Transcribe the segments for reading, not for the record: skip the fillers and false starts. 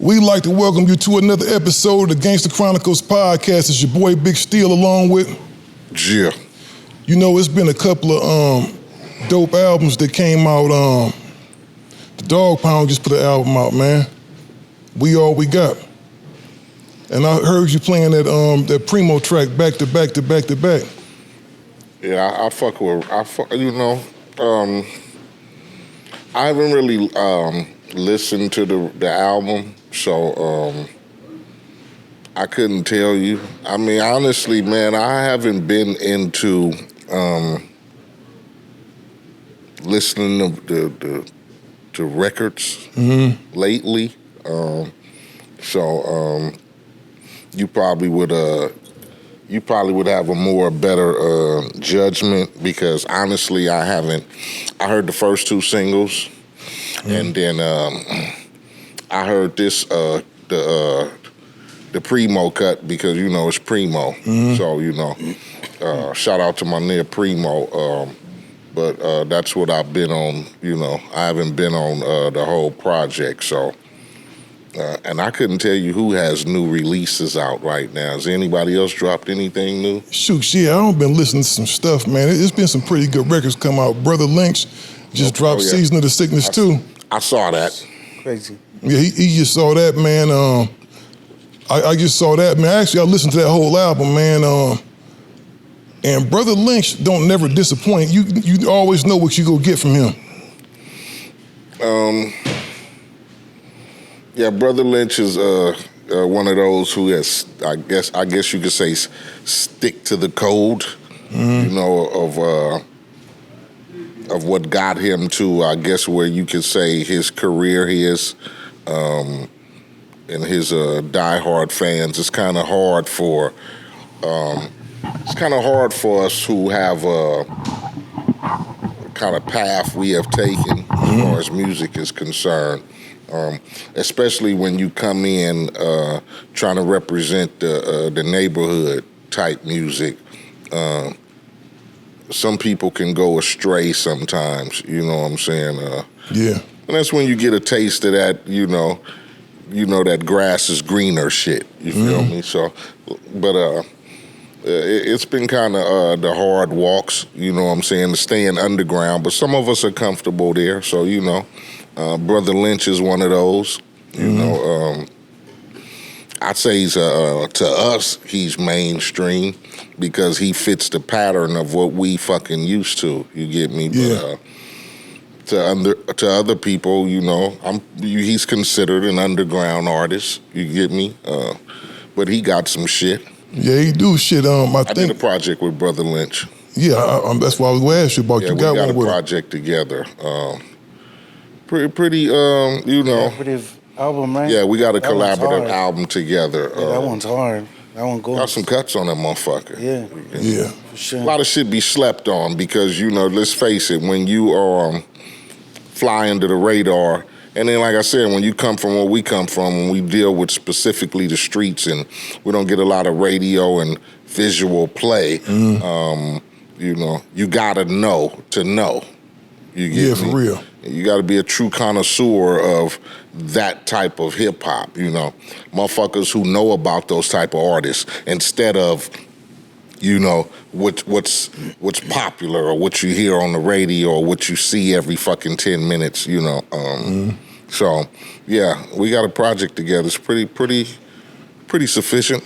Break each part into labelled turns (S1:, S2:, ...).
S1: We'd like to welcome you to another episode of the Gangster Chronicles podcast. It's your boy Bigg Steele along with
S2: Yeah.
S1: You know, it's been a couple of dope albums that came out. The Dog Pound just put an album out, man. We All We Got. And I heard you playing that Primo track back to back to back to back.
S2: Yeah, I haven't really listened to the album, so I couldn't tell you. I mean, honestly, man, I haven't been into listening to records lately. You probably would have a more better judgment, because honestly, I haven't. I heard the first two singles, and then I heard this the Primo cut, because you know it's Primo. So you know, shout out to my nigga Primo. But that's what I've been on. You know, I haven't been on the whole project. So. And I couldn't tell you who has new releases out right now. Has anybody else dropped anything new?
S1: Shoot, yeah, I've been listening to some stuff, man. It's been some pretty good records come out. Brother Lynch just dropped Season of the Sickness too.
S2: I saw that.
S3: Crazy.
S1: Yeah, he just saw that, man. I just saw that, man. Actually, I listened to that whole album, man. And Brother Lynch don't never disappoint. You always know what you go get from him.
S2: Yeah, Brother Lynch is one of those who has, I guess you could say, stick to the code. You know, of what got him to, I guess, where you could say his career is, and his diehard fans. It's kind of hard for us who have a kind of path we have taken as far as music is concerned. Especially when you come in trying to represent the neighborhood type music. Some people can go astray sometimes, you know what I'm saying?
S1: Yeah.
S2: And that's when you get a taste of that, you know that grass is greener shit, you feel me? So, but it's been kind of the hard walks, you know what I'm saying, to staying underground, but some of us are comfortable there, so you know. Brother Lynch is one of those. You know, I'd say he's to us he's mainstream because he fits the pattern of what we fucking used to. You get me?
S1: Yeah.
S2: But to other people, you know, he's considered an underground artist. You get me? But he got some shit.
S1: Yeah, he do shit. I
S2: did a project with Brother Lynch.
S1: Yeah, that's why I was going to ask you about.
S2: Yeah,
S1: you
S2: we
S1: got
S2: got
S1: one
S2: a
S1: with
S2: project together. Pretty, you know.
S3: Collaborative album, right?
S2: Yeah, we got a collaborative album together.
S3: Yeah, that one's hard. That one goes.
S2: Got some cuts on that motherfucker.
S3: Yeah.
S1: Yeah.
S3: For sure.
S2: A lot of shit be slept on because, you know, let's face it, when you fly under the radar, and then like I said, when you come from where we come from, when we deal with specifically the streets and we don't get a lot of radio and visual play, you know, you gotta know to know. You get me?
S1: For real.
S2: You got to be a true connoisseur of that type of hip hop, you know. Motherfuckers who know about those type of artists instead of, you know, what's popular or what you hear on the radio or what you see every fucking 10 minutes, you know. So, yeah, we got a project together. It's pretty sufficient.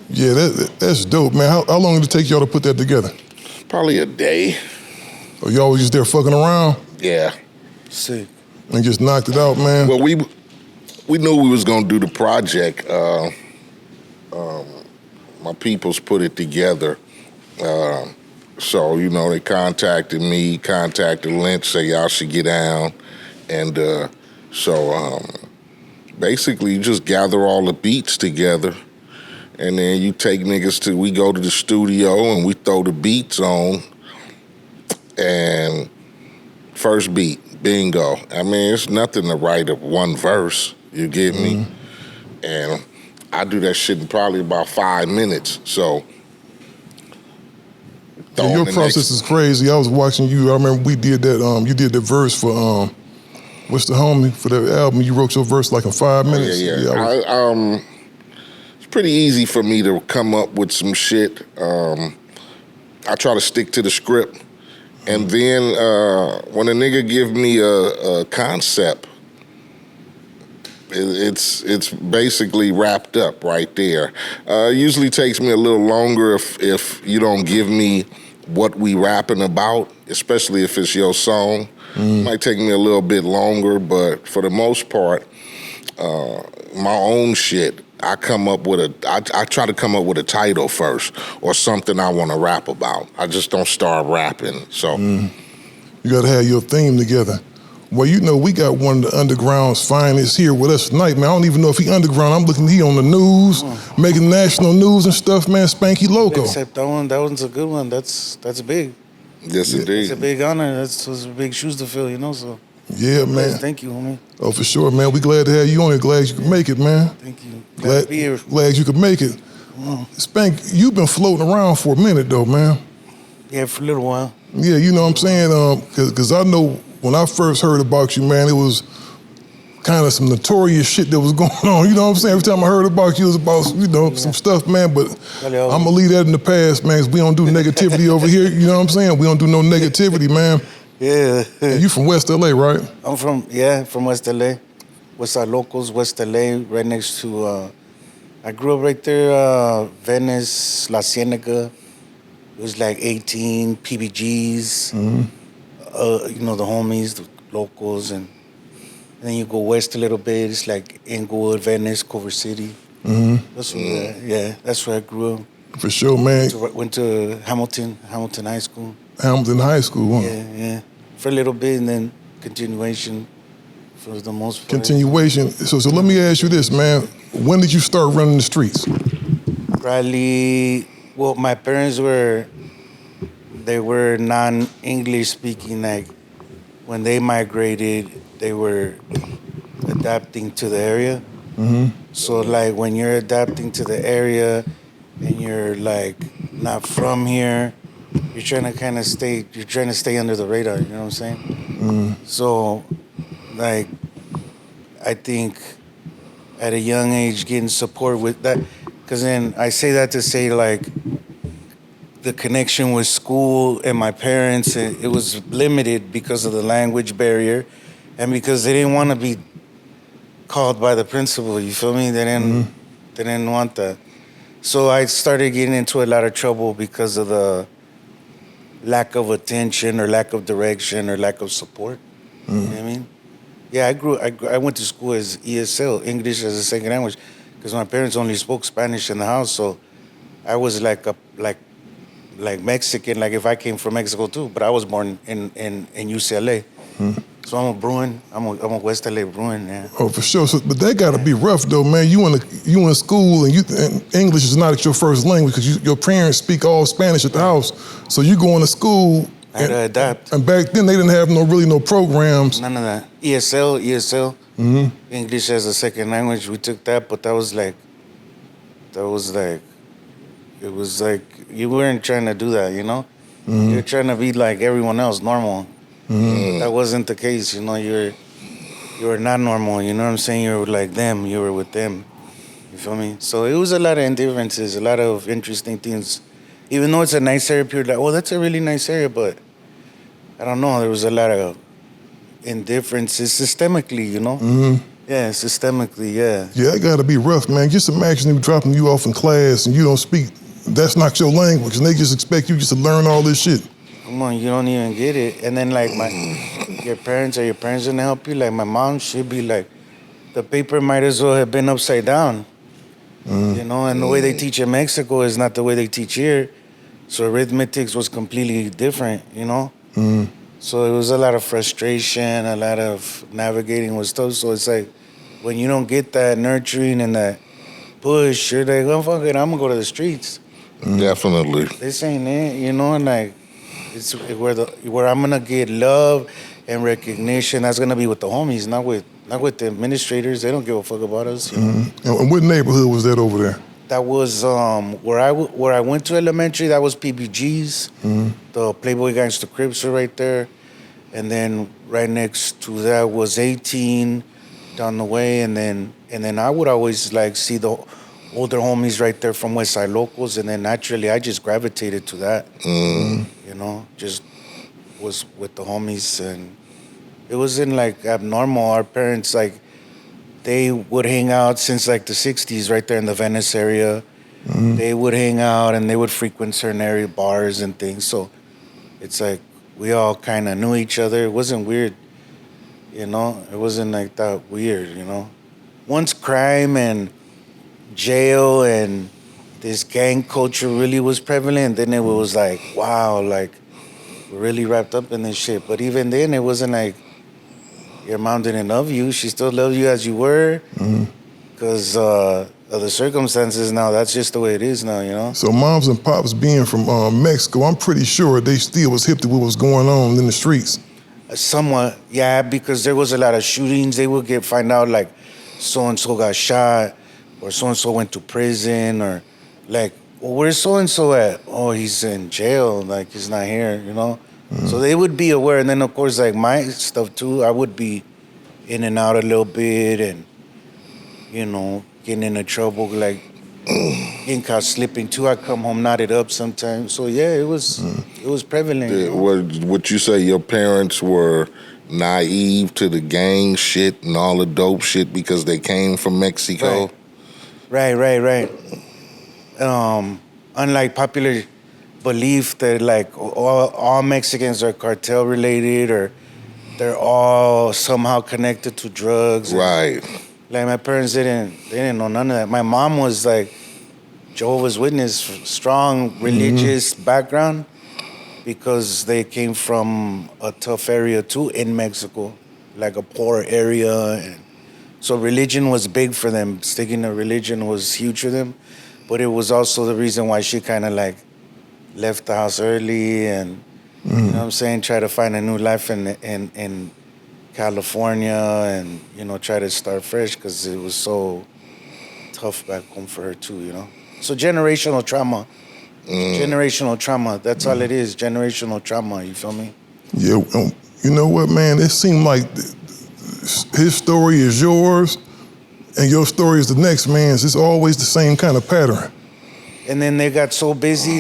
S1: Yeah, that's dope, man. How long did it take y'all to put that together?
S2: Probably a day.
S1: Or y'all was just there fucking around?
S2: Yeah.
S3: Sick.
S1: And just knocked it out, man?
S2: Well, we knew we was going to do the project. My peoples put it together. So, you know, they contacted me, contacted Lynch, say y'all should get down. And basically you just gather all the beats together. And then you take niggas we go to the studio and we throw the beats on. And first beat, bingo. I mean, it's nothing to write up one verse, you get me? And I do that shit in probably about 5 minutes, so.
S1: Yeah, your process is crazy. I was watching you. I remember we did that, you did the verse for What's the homie for that album? You wrote your verse like in 5 minutes.
S2: Yeah. It's pretty easy for me to come up with some shit. I try to stick to the script, and then when a nigga give me a concept, it's basically wrapped up right there. Usually takes me a little longer if you don't give me what we rapping about, especially if it's your song. Might take me a little bit longer, but for the most part, my own shit, I try to come up with a title first or something I want to rap about. I just don't start rapping. So
S1: you got to have your theme together. Well, you know, we got one of the underground's finest here with us tonight, man. I don't even know if he underground. I'm looking, he on the news, making national news and stuff, man. Spanky Loco.
S3: Except that one's a good one. That's big.
S2: Yes, indeed.
S3: It's a big honor. Those are big shoes to fill, you know. So
S1: yeah, man.
S3: yes, thank you, homie.
S1: Oh, for sure, man. We glad to have you on here. Glad you could make it, man.
S3: Thank you. Glad to be here.
S1: Glad you could make it. Spank, you've been floating around for a minute, though, man.
S3: Yeah, for a little while.
S1: Yeah, you know what I'm saying? Because I know when I first heard about you, man, it was kind of some notorious shit that was going on. You know what I'm saying? Every time I heard about you, it was about, you know, some stuff, man. But I'm going to leave that in the past, man, 'cause we don't do negativity over here. You know what I'm saying? We don't do no negativity, man.
S3: Yeah.
S1: And you from West LA, right?
S3: I'm from West LA. West Side Locals, West LA, right next to, I grew up right there, Venice, La Cienega. It was like 18 PBGs, you know, the homies, the locals, and then you go west a little bit, it's like Inglewood, Venice, Culver City. That's where, that's where I grew up.
S1: For sure, man.
S3: Went to Hamilton High School.
S1: Hamilton High School, huh?
S3: Yeah. For a little bit, and then continuation for the most part.
S1: Continuation. So let me ask you this, man. When did you start running the streets?
S3: Probably, well, my parents were non-English speaking. Like, when they migrated, they were adapting to the area. So, like, when you're adapting to the area and you're, like, not from here, you're trying to stay under the radar, you know what I'm saying? So, like, I think at a young age, getting support with that, because then I say that to say, like, the connection with school and my parents, it was limited because of the language barrier and because they didn't want to be called by the principal, you feel me? They didn't want that. So I started getting into a lot of trouble because of the lack of attention or lack of direction or lack of support. You know what I mean? Yeah, I went to school as ESL, English as a second language, because my parents only spoke Spanish in the house, so I was like Mexican, like if I came from Mexico too, but I was born in UCLA. So I'm a Bruin. I'm a West LA Bruin, yeah.
S1: Oh, for sure. So, but that got to be rough, though, man. You in school, and English is not your first language because your parents speak all Spanish at the house. So you going to school.
S3: I had to adapt.
S1: And back then, they didn't have no programs.
S3: None of that. ESL. English as a second language. We took that, but it was like, you weren't trying to do that, you know? You're trying to be like everyone else, normal. That wasn't the case, you know? You were not normal, you know what I'm saying? You were like them, you were with them. You feel me? So it was a lot of indifferences, a lot of interesting things. Even though it's a nice area, people are like, oh, that's a really nice area, but I don't know, there was a lot of indifferences systemically, you know? Yeah, systemically, yeah.
S1: Yeah, that got to be rough, man. Just imagine them dropping you off in class and you don't speak. That's not your language, and they just expect you just to learn all this shit.
S3: Come on, you don't even get it. And then, like, your parents gonna help you? Like, my mom, she'd be like, the paper might as well have been upside down. You know, and the way they teach in Mexico is not the way they teach here. So arithmetic was completely different, you know? So it was a lot of frustration, a lot of navigating with stuff. So it's like, when you don't get that nurturing and that push, you're like, oh, fuck it, I'm gonna go to the streets.
S2: Definitely.
S3: This ain't it, you know? And like, it's where I'm gonna get love and recognition. That's gonna be with the homies, not with the administrators. They don't give a fuck about us. You know?
S1: And what neighborhood was that over there?
S3: That was where I went to elementary. That was PBG's. The Playboy Gangster Crips were right there, and then right next to that was 18 down the way, and then I would always like see the older homies right there from West Side Locals, and then naturally I just gravitated to that. You know, just was with the homies, and it wasn't like abnormal. Our parents, like, they would hang out since like the 60s right there in the Venice area. They would hang out and they would frequent certain area bars and things. So it's like we all kind of knew each other. It wasn't weird, you know? It wasn't like that weird, you know? Once crime and jail and this gang culture really was prevalent, then it was like, wow, like, we're really wrapped up in this shit. But even then, it wasn't like your mom didn't love you. She still loved you as you were because of the circumstances now. That's just the way it is now, you know?
S1: So moms and pops being from Mexico, I'm pretty sure they still was hip to what was going on in the streets.
S3: Somewhat, yeah, because there was a lot of shootings. They would find out like so-and-so got shot or so-and-so went to prison or like, well, where's so-and-so at? Oh, he's in jail. Like, he's not here, you know? So they would be aware. And then, of course, like my stuff, too, I would be in and out a little bit and, you know, getting into trouble, like getting caught slipping, too. I'd come home knotted up sometimes. So, yeah, it was prevalent. You know?
S2: Would you say your parents were naive to the gang shit and all the dope shit because they came from Mexico?
S3: Right. Unlike popular belief that like all Mexicans are cartel related or they're all somehow connected to drugs.
S2: Right.
S3: Like my parents didn't know none of that. My mom was like Jehovah's Witness, strong religious background because they came from a tough area too in Mexico, like a poor area. And so religion was big for them. Sticking to religion was huge for them. But it was also the reason why she kind of like left the house early and, you know what I'm saying, try to find a new life in California and, you know, try to start fresh because it was so tough back home for her too, you know. So generational trauma. Generational trauma. That's all it is, generational trauma, you feel me?
S1: Yeah, you know what, man? It seemed like his story is yours and your story is the next man's. It's always the same kind of pattern.
S3: And then they got so busy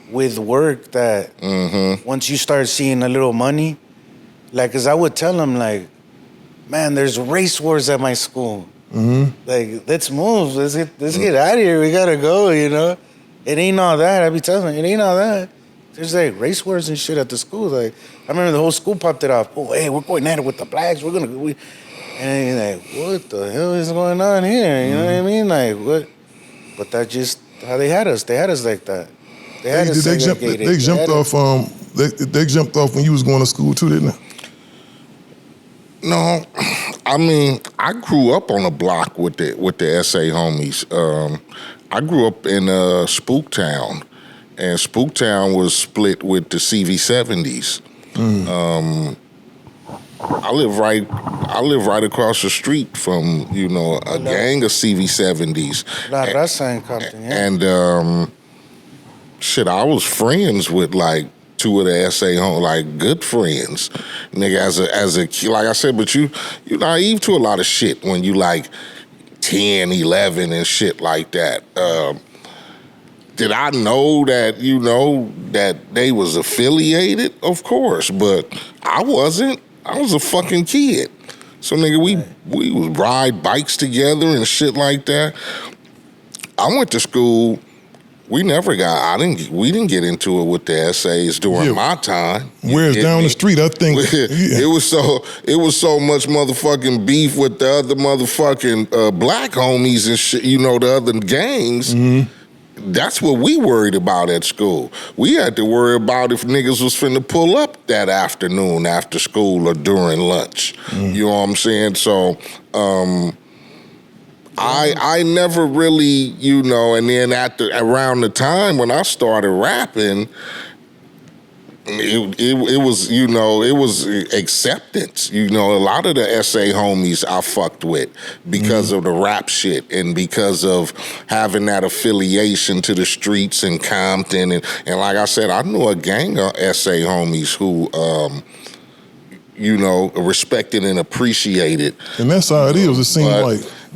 S3: with work that once you start seeing a little money, like, cause I would tell them like, man, there's race wars at my school. Like, let's move, let's get out of here, we gotta go, you know? It ain't all that, I be telling them, it ain't all that. There's like race wars and shit at the school. Like, I remember the whole school popped it off. Oh, hey, we're going at it with the blacks, and you're like, what the hell is going on here? You know what I mean? Like, what? But that's just how they had us. They had us like that. They had us segregated.
S1: They jumped off. They jumped off when you was going to school too, didn't they?
S2: No, I mean, I grew up on a block with the SA homies. I grew up in Spooktown, and Spooktown was split with the CV70s. I live right across the street from, you know, a gang of CV70s.
S3: La Raza in Compton, yeah.
S2: And shit, I was friends with like two of the SA homies, like good friends, nigga. As a kid, like I said, but you naive to a lot of shit when you like 10, 11 and shit like that. Did I know that, you know, that they was affiliated? Of course, but I wasn't. I was a fucking kid. So, nigga, we would ride bikes together and shit like that. I went to school. We didn't get into it with the SAs during my time.
S1: Whereas down the street, I think
S2: it was so much motherfucking beef with the other motherfucking black homies and shit, you know, the other gangs. That's what we worried about at school. We had to worry about if niggas was finna pull up that afternoon after school or during lunch. You know what I'm saying? So I never really, you know, and then around the time when I started rapping, it was, you know, it was acceptance. You know, a lot of the SA homies I fucked with because of the rap shit and because of having that affiliation to the streets in Compton. And like I said, I knew a gang of SA homies who you know, respected and appreciated.
S1: And that's how it is. It seems
S2: But
S1: like